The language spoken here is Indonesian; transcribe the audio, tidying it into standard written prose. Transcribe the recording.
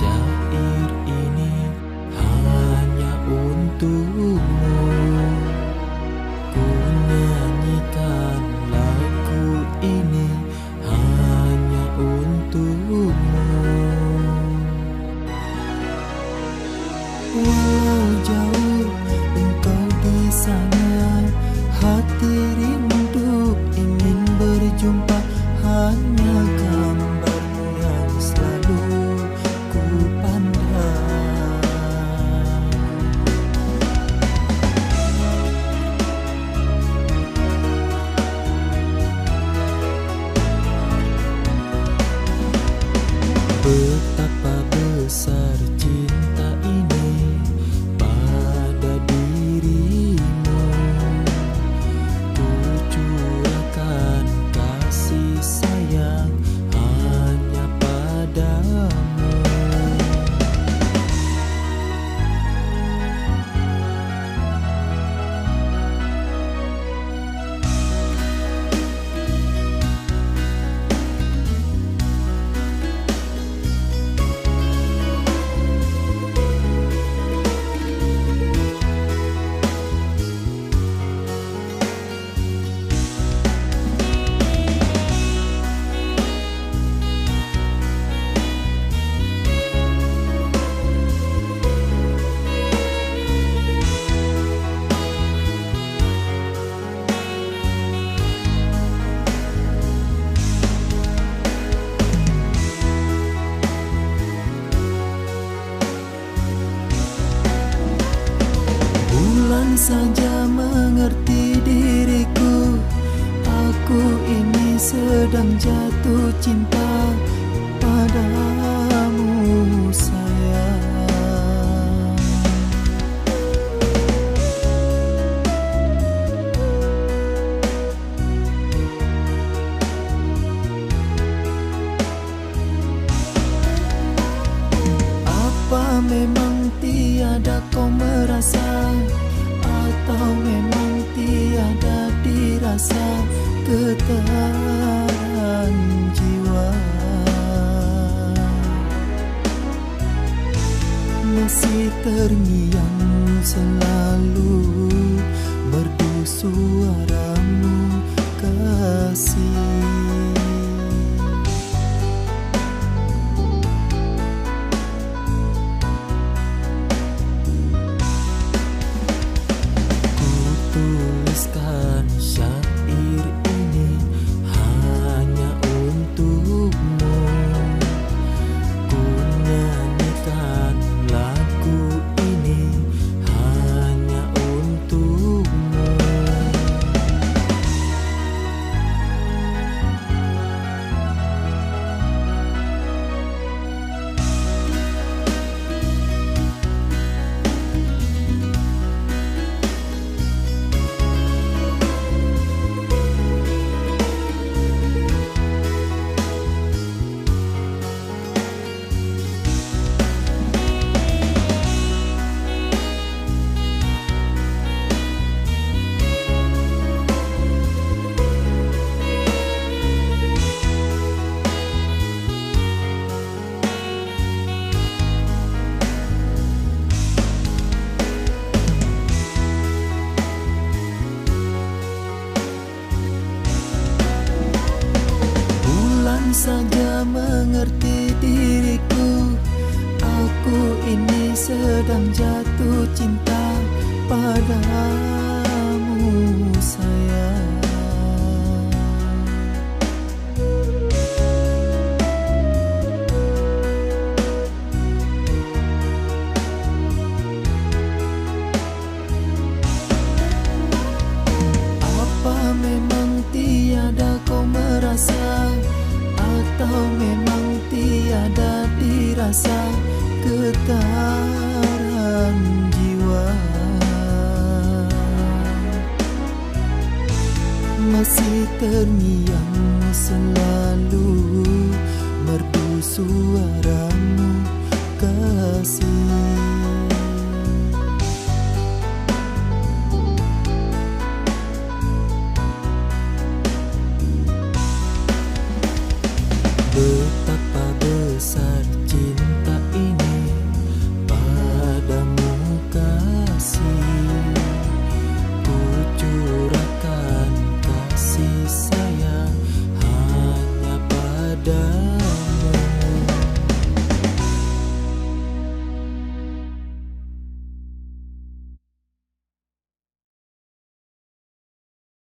syair ini hanya untukmu. Ku nyanyikan lagu ini hanya untukmu. Walau jauh engkau di sana, hati rindu ingin berjumpa. Hanya gambarmu yang selalu ku pandang. Betapa besar cinta ini pada dirimu. Ku curahkan kasih sayang hanya padamu. Bulan saja mengerti diriku, aku ini sedang jatuh cinta padamu sayang. Apa memang tiada kau merasa, atau memang tiada dirasa getaran jiwa? Masih terngiang selalu merdu suaramu kasih. Tuliskan syair ini hanya untukmu. Ku nyanyikan lagu ini hanya untukmu. Saja mengerti diriku, aku ini sedang jatuh cinta padamu sayang. Apa memang tiada kau merasa, atau memang tiada dirasa getaran jiwa? Masih terngiang selalu merdu suaramu kasih.